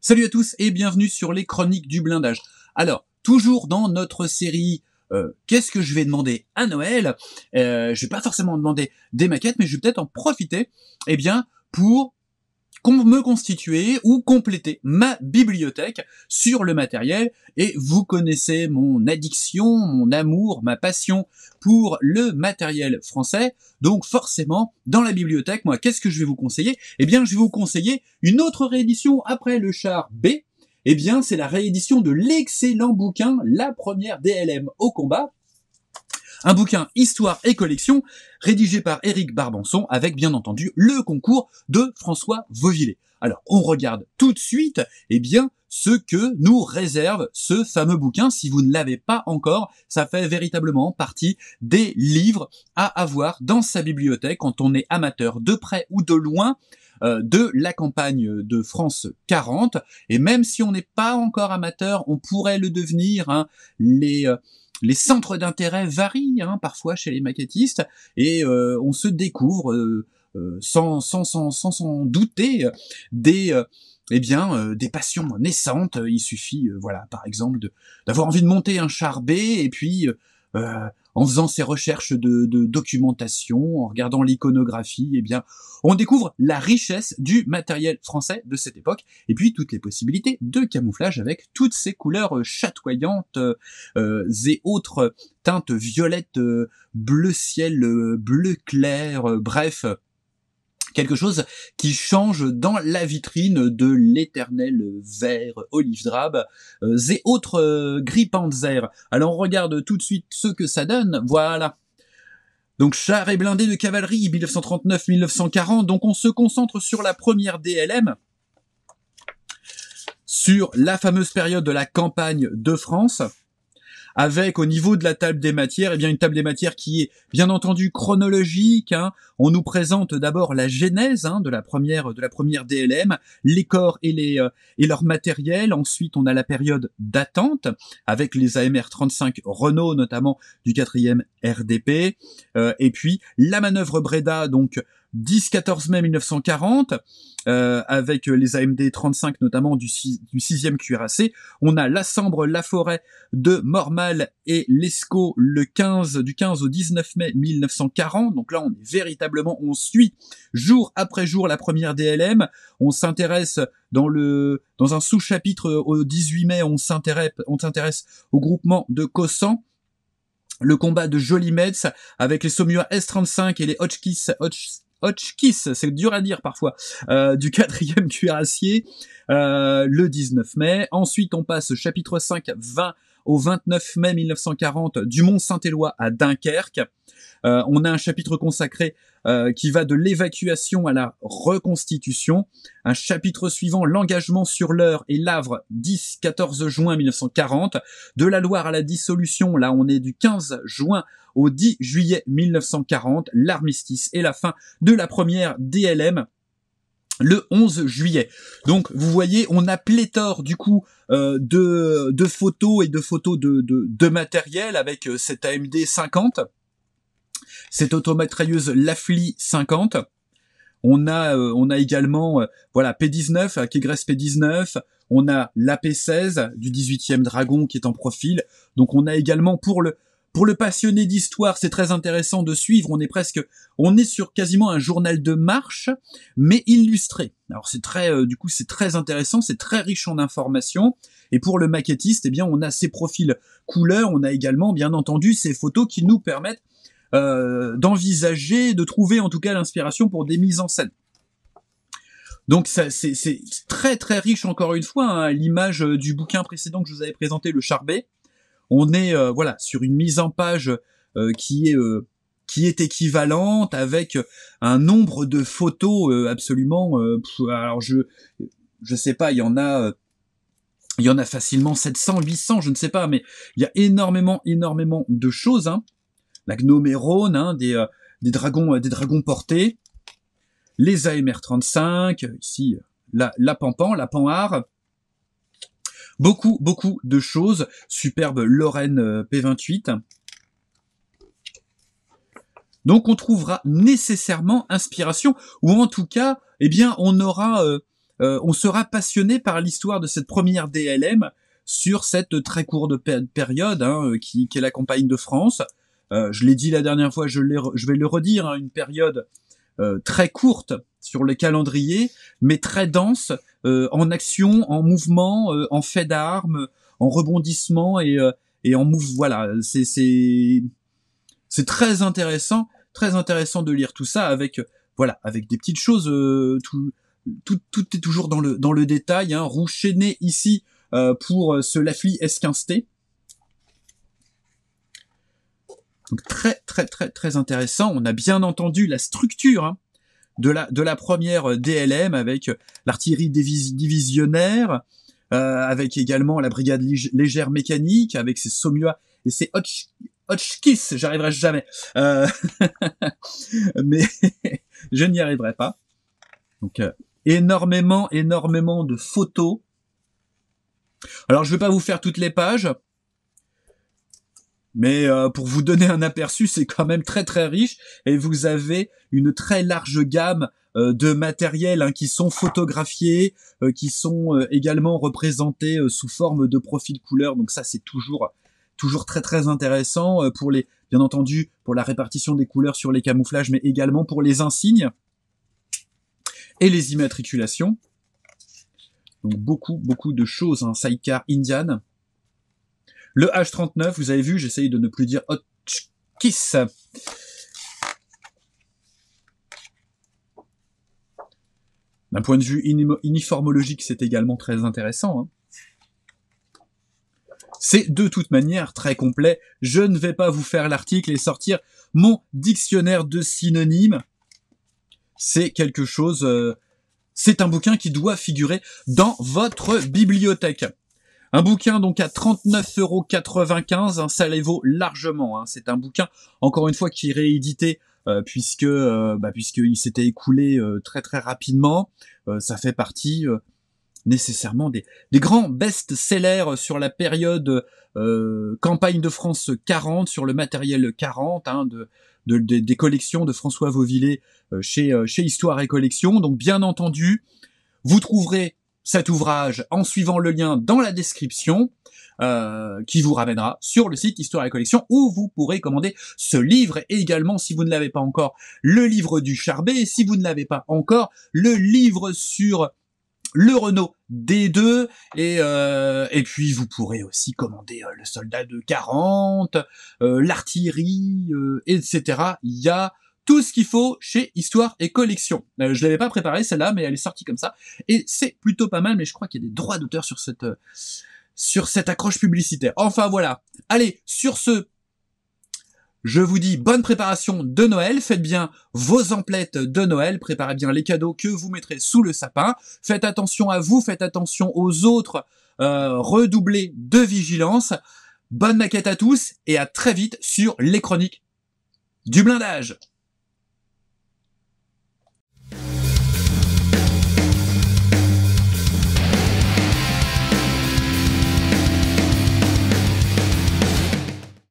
Salut à tous et bienvenue sur les Chroniques du blindage. Alors, toujours dans notre série qu'est-ce que je vais demander à Noël, je vais pas forcément demander des maquettes, mais je vais peut-être en profiter pour me constituer ou compléter ma bibliothèque sur le matériel. Et vous connaissez mon addiction, mon amour, ma passion pour le matériel français. Donc forcément, dans la bibliothèque, moi, qu'est-ce que je vais vous conseiller? Je vais vous conseiller une autre réédition après le char B. C'est la réédition de l'excellent bouquin La première DLM au combat. Un bouquin Histoire et collection, rédigé par Éric Barbançon, avec bien entendu le concours de François Vauvillé. Alors, on regarde tout de suite, ce que nous réserve ce fameux bouquin. Si vous ne l'avez pas encore, ça fait véritablement partie des livres à avoir dans sa bibliothèque quand on est amateur de près ou de loin de la campagne de France 40. Et même si on n'est pas encore amateur, on pourrait le devenir. Les centres d'intérêt varient parfois chez les maquettistes et on se découvre sans s'en douter des passions naissantes. Il suffit par exemple d'avoir envie de monter un char B et puis en faisant ses recherches de documentation, en regardant l'iconographie, on découvre la richesse du matériel français de cette époque, et puis toutes les possibilités de camouflage avec toutes ces couleurs chatoyantes et autres teintes violettes, bleu ciel, bleu clair, bref, quelque chose qui change dans la vitrine de l'éternel vert olive drabe et autres gris panzer. Alors on regarde tout de suite ce que ça donne. Voilà. Donc char et blindé de cavalerie 1939-1940. Donc on se concentre sur la première DLM, sur la fameuse période de la campagne de France, avec au niveau de la table des matières, une table des matières qui est bien entendu chronologique. On nous présente d'abord la genèse de la première DLM, les corps et leur matériel. Ensuite, on a la période d'attente avec les AMR 35 Renault, notamment du 4e RDP, et puis la manœuvre Breda, donc 10-14 mai 1940, avec les AMD 35 notamment du 6e cuirassé. On a la Sambre, la Forêt de Mormal et l'Escaut du 15 au 19 mai 1940. Donc là, on suit jour après jour la première DLM. On s'intéresse dans un sous-chapitre au 18 mai, on s'intéresse au groupement de Cossan, le combat de Jolimetz avec les Saumur S35 et les Hotchkiss, c'est dur à dire parfois, du 4e cuirassier, le 19 mai. Ensuite, on passe chapitre 5, 20 au 29 mai 1940, du Mont-Saint-Éloi à Dunkerque. On a un chapitre consacré qui va de l'évacuation à la reconstitution. Un chapitre suivant, l'engagement sur l'Eure et l'Avre, 10-14 juin 1940. De la Loire à la dissolution, là on est du 15 juin au 10 juillet 1940. L'armistice et la fin de la première DLM, le 11 juillet. Donc vous voyez, on a pléthore du coup de photos et de photos de matériel avec cette AMD 50, cette automitrailleuse Lafly 50. On a également P19, Kegres P19. On a l'AP16 du 18e Dragon qui est en profil. Donc on a également pour le passionné d'histoire, c'est très intéressant de suivre. On est sur quasiment un journal de marche, mais illustré. Alors c'est très intéressant, c'est très riche en informations. Et pour le maquettiste, on a ces profils couleurs. On a également, bien entendu, ces photos qui nous permettent d'envisager, de trouver en tout cas l'inspiration pour des mises en scène. Donc c'est très très riche encore une fois, à l'image du bouquin précédent que je vous avais présenté, le char B. On est sur une mise en page qui est équivalente, avec un nombre de photos absolument. Alors je sais pas, il y en a facilement 700, 800, je ne sais pas, mais il y a énormément de choses. La Gnomérone, des dragons portés, les AMR 35, ici la Pampan, la Panhard. Beaucoup de choses. Superbe Lorraine P28. Donc on trouvera nécessairement inspiration, ou en tout cas, on aura on sera passionné par l'histoire de cette première DLM sur cette très courte période qui est la campagne de France. Je l'ai dit la dernière fois, je vais le redire, une période très courte sur le calendrier, mais très dense en action, en mouvement, en fait d'armes, en rebondissement et en mouvement. Voilà, c'est très intéressant de lire tout ça avec avec des petites choses. Tout est toujours dans le détail. Roux Chesnay ici pour ce Lafly S15T. Donc très intéressant. On a bien entendu la structure de la première DLM avec l'artillerie divisionnaire, avec également la brigade légère mécanique, avec ses Saumua et ses Hotchkiss, j'arriverai jamais. Mais je n'y arriverai pas. Donc énormément de photos. Alors je vais pas vous faire toutes les pages, mais pour vous donner un aperçu, c'est quand même très riche et vous avez une très large gamme de matériel qui sont photographiés, qui sont également représentés sous forme de profil couleur. Donc ça c'est toujours très intéressant pour bien entendu pour la répartition des couleurs sur les camouflages, mais également pour les insignes et les immatriculations. Donc beaucoup de choses, Sidecar Indian. Le H39, vous avez vu, j'essaye de ne plus dire Hotchkiss. D'un point de vue uniformologique, c'est également très intéressant. C'est de toute manière très complet. Je ne vais pas vous faire l'article et sortir mon dictionnaire de synonymes. C'est quelque chose... c'est un bouquin qui doit figurer dans votre bibliothèque. Un bouquin donc à 39,95 €, ça les vaut largement. C'est un bouquin, encore une fois, qui est réédité puisqu'il s'était écoulé très rapidement. Ça fait partie nécessairement des grands best-sellers sur la période campagne de France 40, sur le matériel 40 des collections de François Vauvillet chez Histoire et Collection. Donc bien entendu, vous trouverez cet ouvrage en suivant le lien dans la description qui vous ramènera sur le site Histoire et Collection où vous pourrez commander ce livre et également, si vous ne l'avez pas encore, le livre du Charbet et si vous ne l'avez pas encore, le livre sur le Renault D2 et puis vous pourrez aussi commander le soldat de 40, l'artillerie, etc. Il y a tout ce qu'il faut chez Histoire et Collection. Je l'avais pas préparé celle-là, mais elle est sortie comme ça et c'est plutôt pas mal. Mais je crois qu'il y a des droits d'auteur sur cette accroche publicitaire. Enfin voilà. Allez, sur ce, je vous dis bonne préparation de Noël. Faites bien vos emplettes de Noël. Préparez bien les cadeaux que vous mettrez sous le sapin. Faites attention à vous, faites attention aux autres. Redoublez de vigilance. Bonne maquette à tous et à très vite sur les chroniques du blindage.